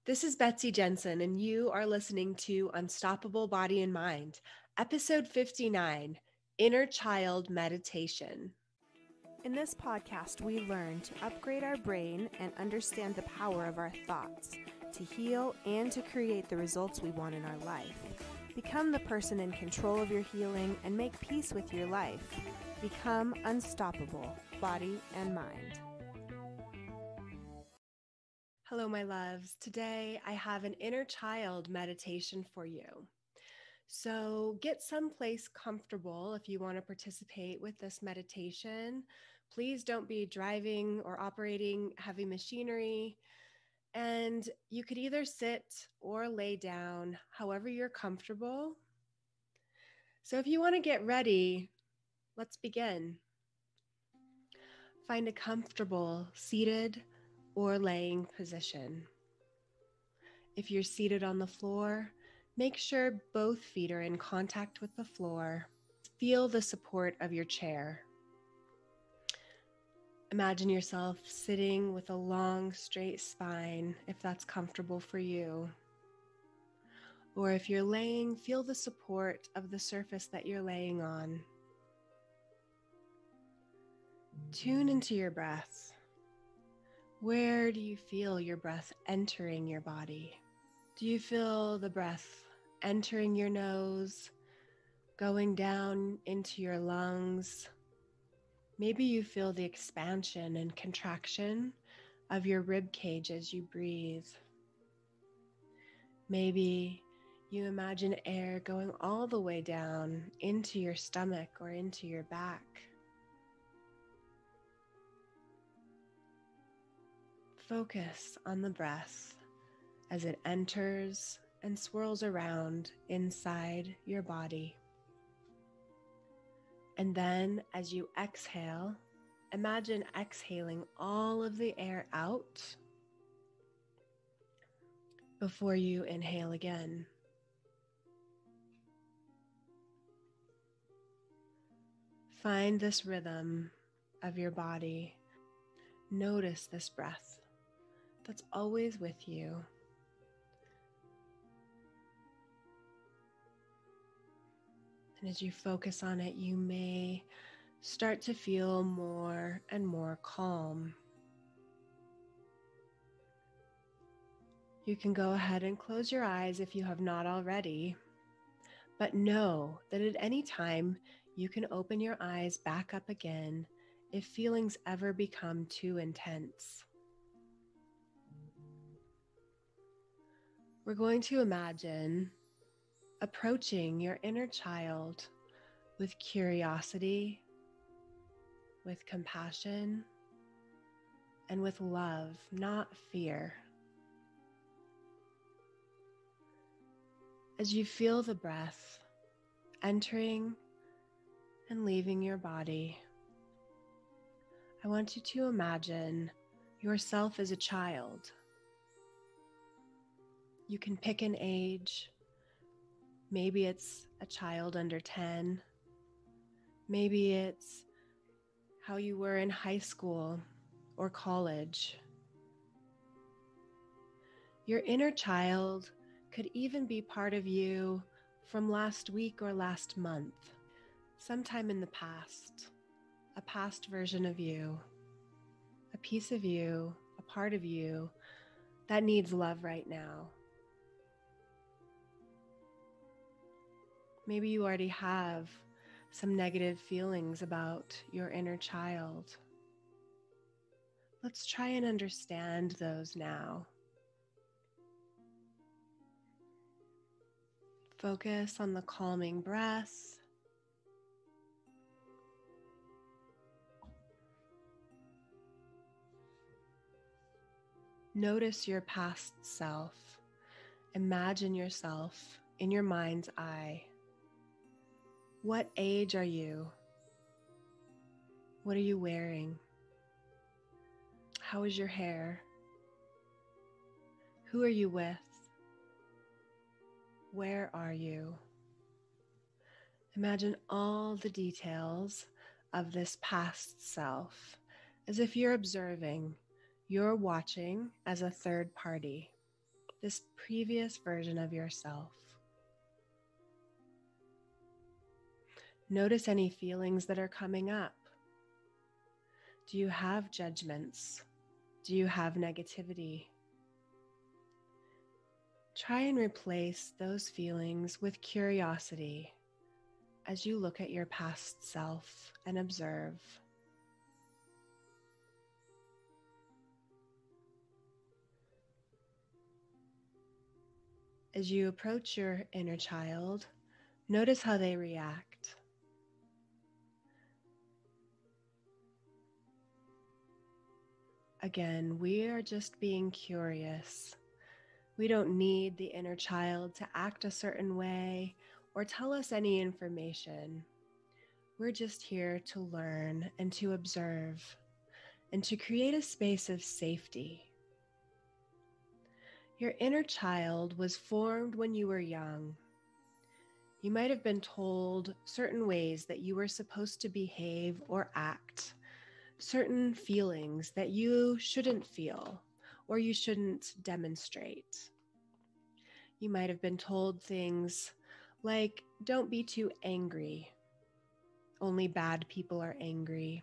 This is Betsy Jensen, and you are listening to Unstoppable Body and Mind, episode 59, Inner Child Meditation. In this podcast, we learn to upgrade our brain and understand the power of our thoughts, to heal and to create the results we want in our life. Become the person in control of your healing and make peace with your life. Become unstoppable, body and mind. Hello, my loves. Today, I have an inner child meditation for you. So get someplace comfortable if you want to participate with this meditation. Please don't be driving or operating heavy machinery. And you could either sit or lay down, however you're comfortable. So if you want to get ready, let's begin. Find a comfortable seated or laying position. If you're seated on the floor, make sure both feet are in contact with the floor. Feel the support of your chair. Imagine yourself sitting with a long, straight spine, if that's comfortable for you. Or if you're laying, feel the support of the surface that you're laying on. Tune into your breath. Where do you feel your breath entering your body? Do you feel the breath entering your nose, going down into your lungs? Maybe you feel the expansion and contraction of your rib cage as you breathe. Maybe you imagine air going all the way down into your stomach or into your back. Focus on the breath as it enters and swirls around inside your body. And then as you exhale, imagine exhaling all of the air out before you inhale again. Find this rhythm of your body. Notice this breath that's always with you. And as you focus on it, you may start to feel more and more calm. You can go ahead and close your eyes if you have not already, but know that at any time you can open your eyes back up again if feelings ever become too intense. We're going to imagine approaching your inner child with curiosity, with compassion, and with love, not fear. As you feel the breath entering and leaving your body, I want you to imagine yourself as a child. You can pick an age. Maybe it's a child under 10. Maybe it's how you were in high school or college. Your inner child could even be part of you from last week or last month, sometime in the past, a past version of you, a piece of you, a part of you that needs love right now. Maybe you already have some negative feelings about your inner child. Let's try and understand those now. Focus on the calming breath. Notice your past self. Imagine yourself in your mind's eye. What age are you? What are you wearing? How is your hair? Who are you with? Where are you? Imagine all the details of this past self as if you're observing, you're watching as a third party. this previous version of yourself. Notice any feelings that are coming up. Do you have judgments? Do you have negativity? Try and replace those feelings with curiosity as you look at your past self and observe. As you approach your inner child, notice how they react. Again, we are just being curious. We don't need the inner child to act a certain way or tell us any information. We're just here to learn and to observe and to create a space of safety. Your inner child was formed when you were young. You might have been told certain ways that you were supposed to behave or act, certain feelings that you shouldn't feel or you shouldn't demonstrate. You might have been told things like, don't be too angry. Only bad people are angry.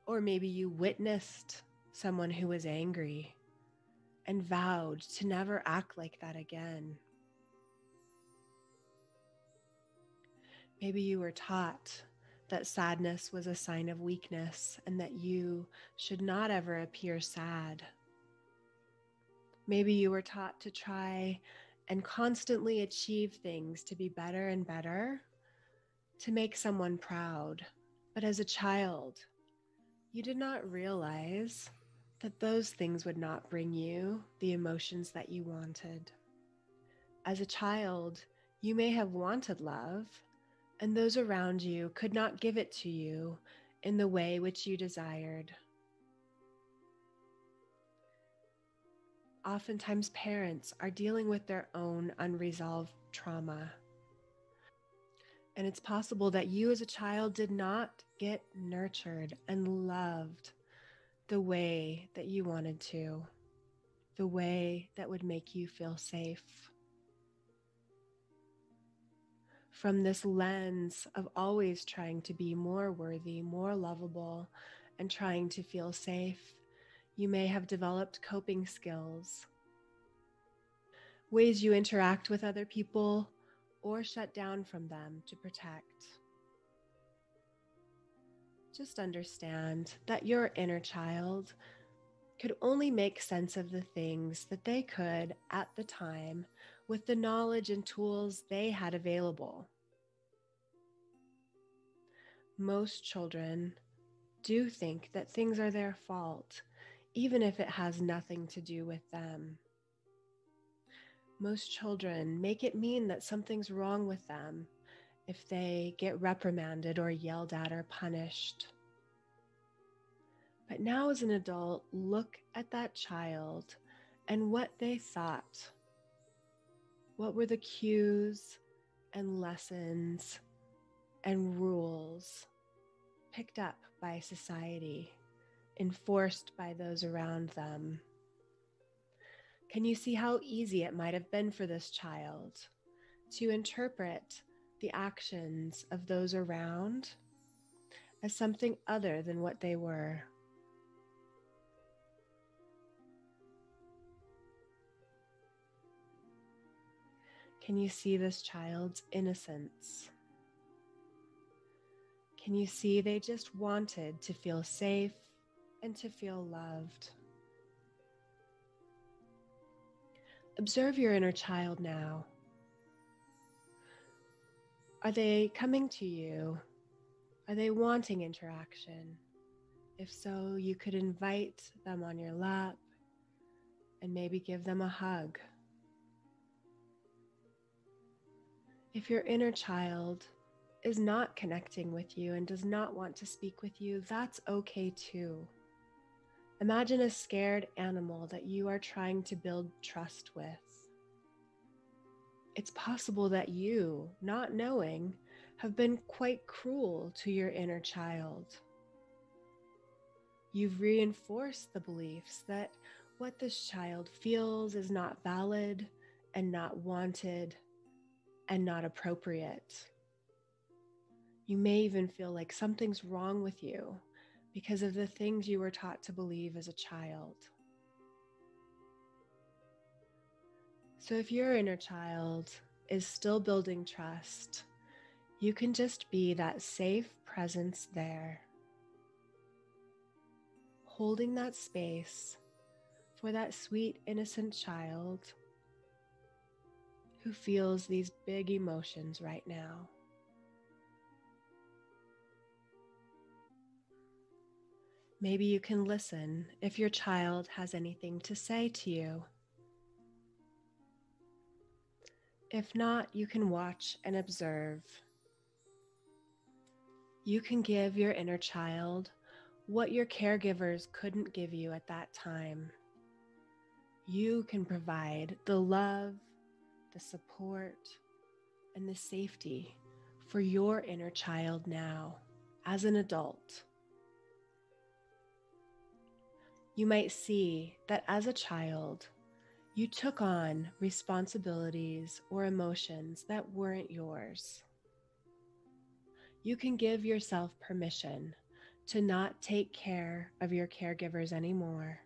Or maybe you witnessed someone who was angry and vowed to never act like that again. Maybe you were taught that sadness was a sign of weakness and that you should not ever appear sad. Maybe you were taught to try and constantly achieve things to be better and better, to make someone proud. But as a child, you did not realize that those things would not bring you the emotions that you wanted. As a child, you may have wanted love, and those around you could not give it to you in the way which you desired. Oftentimes, parents are dealing with their own unresolved trauma. And it's possible that you as a child did not get nurtured and loved the way that you wanted to, the way that would make you feel safe. From this lens of always trying to be more worthy, more lovable, and trying to feel safe, you may have developed coping skills, ways you interact with other people or shut down from them to protect. Just understand that your inner child could only make sense of the things that they could at the time with the knowledge and tools they had available. Most children do think that things are their fault, even if it has nothing to do with them. Most children make it mean that something's wrong with them if they get reprimanded or yelled at or punished. But now as an adult, look at that child and what they thought. What were the cues and lessons and rules picked up by society, enforced by those around them? Can you see how easy it might have been for this child to interpret the actions of those around as something other than what they were? Can you see this child's innocence? Can you see they just wanted to feel safe and to feel loved? Observe your inner child now. Are they coming to you? Are they wanting interaction? If so, you could invite them on your lap and maybe give them a hug. If your inner child is not connecting with you and does not want to speak with you, that's okay too. Imagine a scared animal that you are trying to build trust with. It's possible that you, not knowing, have been quite cruel to your inner child. You've reinforced the beliefs that What this child feels is not valid and not wanted and not appropriate. You may even feel like something's wrong with you because of the things you were taught to believe as a child. So if your inner child is still building trust, you can just be that safe presence there, holding that space for that sweet, innocent child who feels these big emotions right now. Maybe you can listen if your child has anything to say to you. If not, you can watch and observe. You can give your inner child what your caregivers couldn't give you at that time. You can provide the love, the support, and the safety for your inner child now as an adult. You might see that as a child, you took on responsibilities or emotions that weren't yours. You can give yourself permission to not take care of your caregivers anymore.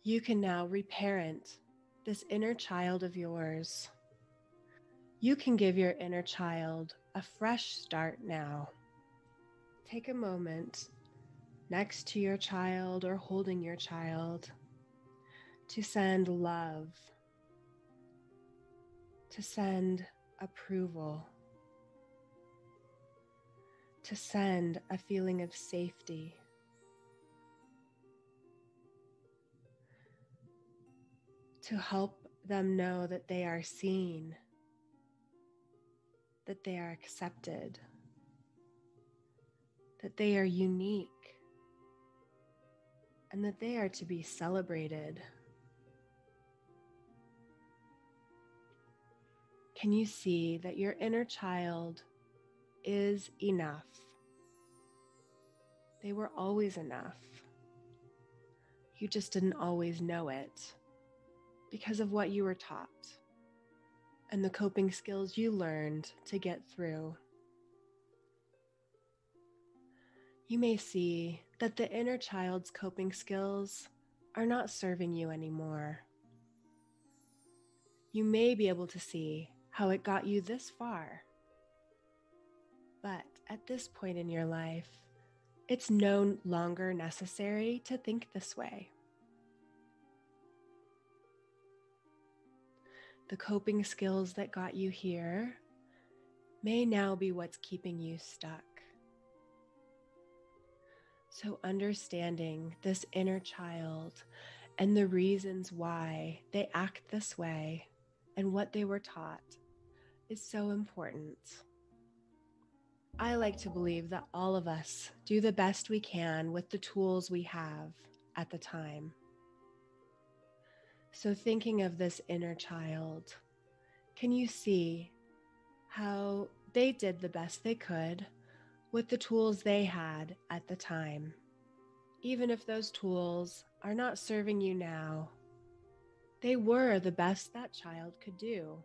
You can now reparent this inner child of yours. You can give your inner child a fresh start now. Take a moment next to your child or holding your child to send love, to send approval, to send a feeling of safety. To help them know that they are seen, that they are accepted, that they are unique, and that they are to be celebrated. Can you see that your inner child is enough? They were always enough. You just didn't always know it because of what you were taught and the coping skills you learned to get through. You may see that the inner child's coping skills are not serving you anymore. You may be able to see how it got you this far. But at this point in your life, it's no longer necessary to think this way. The coping skills that got you here may now be what's keeping you stuck. So understanding this inner child and the reasons why they act this way and what they were taught is so important. I like to believe that all of us do the best we can with the tools we have at the time. So thinking of this inner child, can you see how they did the best they could with the tools they had at the time? Even if those tools are not serving you now, they were the best that child could do.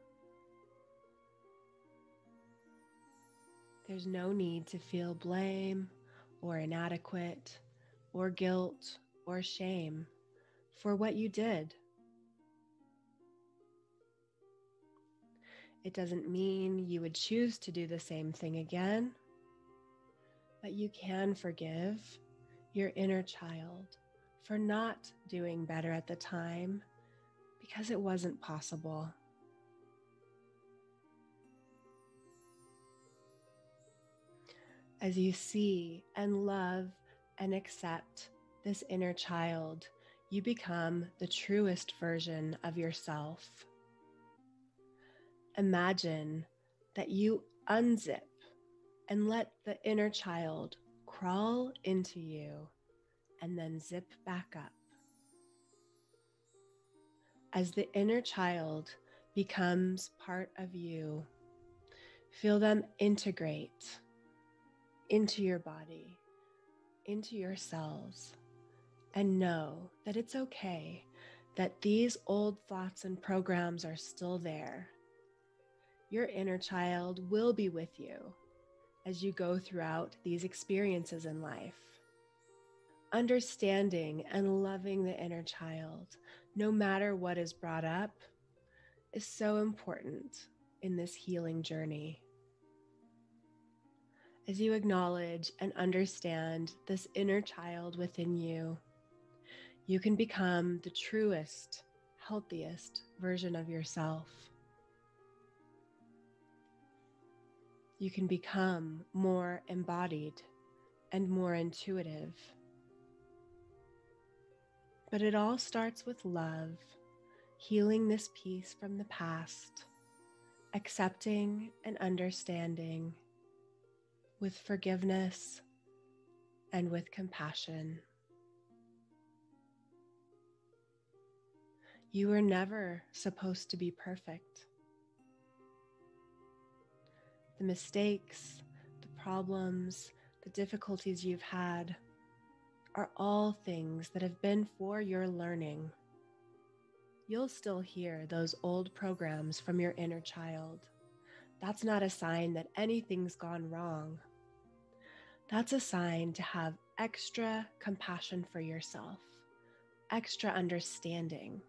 There's no need to feel blame or inadequate or guilt or shame for what you did. It doesn't mean you would choose to do the same thing again, but you can forgive your inner child for not doing better at the time because it wasn't possible. As you see and love and accept this inner child, you become the truest version of yourself. Imagine that you unzip and let the inner child crawl into you and then zip back up. As the inner child becomes part of you, feel them integrate into your body, into your cells, And know that it's okay, that these old thoughts and programs are still there. Your inner child will be with you as you go throughout these experiences in life. Understanding and loving the inner child, no matter what is brought up, is so important in this healing journey. As you acknowledge and understand this inner child within you, you can become the truest, healthiest version of yourself. You can become more embodied and more intuitive. But it all starts with love, healing this piece from the past, accepting and understanding with forgiveness and with compassion. You were never supposed to be perfect. The mistakes, the problems, the difficulties you've had are all things that have been for your learning. You'll still hear those old programs from your inner child. That's not a sign that anything's gone wrong. That's a sign to have extra compassion for yourself, extra understanding,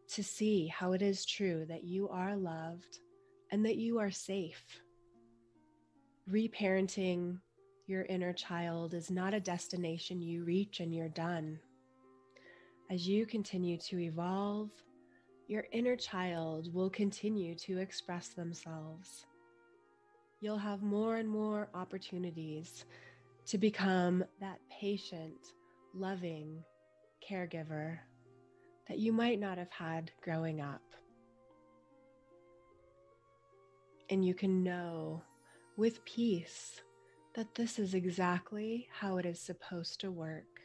to see how it is true that you are loved and that you are safe. Reparenting your inner child is not a destination you reach and you're done. As you continue to evolve, your inner child will continue to express themselves. You'll have more and more opportunities to become that patient, loving caregiver that you might not have had growing up. And you can know with peace that this is exactly how it is supposed to work.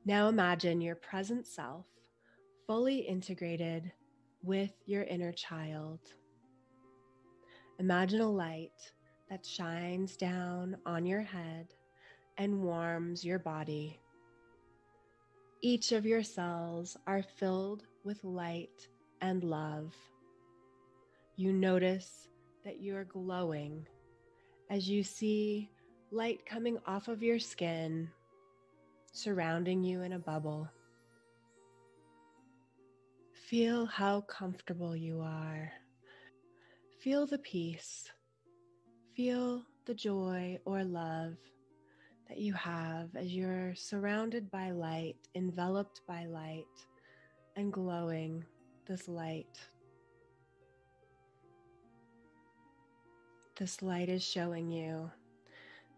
Now imagine your present self fully integrated with your inner child. Imagine a light that shines down on your head and warms your body. Each of your cells are filled with light and love. You notice that you are glowing as you see light coming off of your skin, surrounding you in a bubble. Feel how comfortable you are. Feel the peace. Feel the joy or love that you have as you're surrounded by light, enveloped by light, and glowing this light. This light is showing you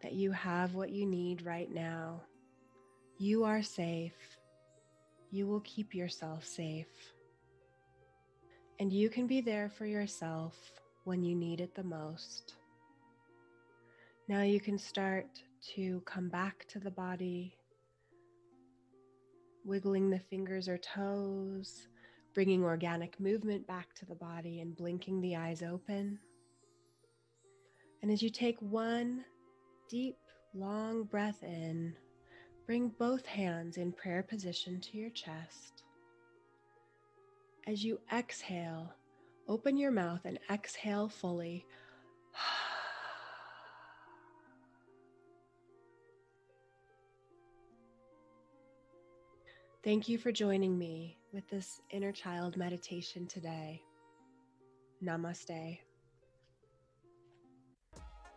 that you have what you need right now. You are safe. You will keep yourself safe. And you can be there for yourself when you need it the most. Now you can start to come back to the body, wiggling the fingers or toes, bringing organic movement back to the body and blinking the eyes open. And as you take one deep, long breath in, bring both hands in prayer position to your chest. As you exhale, open your mouth and exhale fully. Thank you for joining me with this inner child meditation today. Namaste.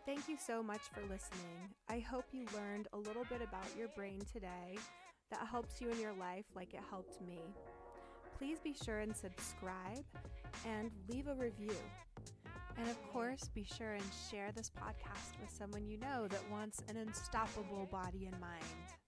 Thank you so much for listening. I hope you learned a little bit about your brain today that helps you in your life like it helped me. Please be sure and subscribe and leave a review. And of course, be sure and share this podcast with someone you know that wants an unstoppable body and mind.